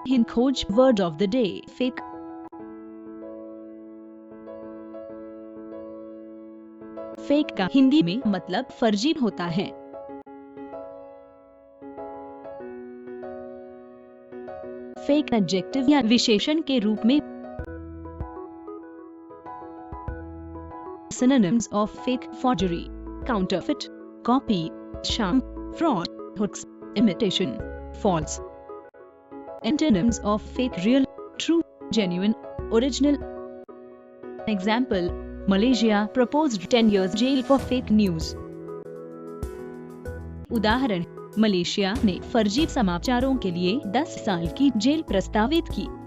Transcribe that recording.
HinKhoj word of the day, fake. Fake का हिंदी में मतलब फर्जी होता है। फेक एडजेक्टिव या विशेषण के रूप में synonyms of fake, forgery, counterfeit, copy, sham, fraud, hoax, imitation, false. Antonyms of fake: real, true, genuine, original. Example: Malaysia proposed 10 years jail for fake news. उदाहरण: मलेशिया ने फर्जी समाचारों के लिए 10 साल की जेल प्रस्तावित की।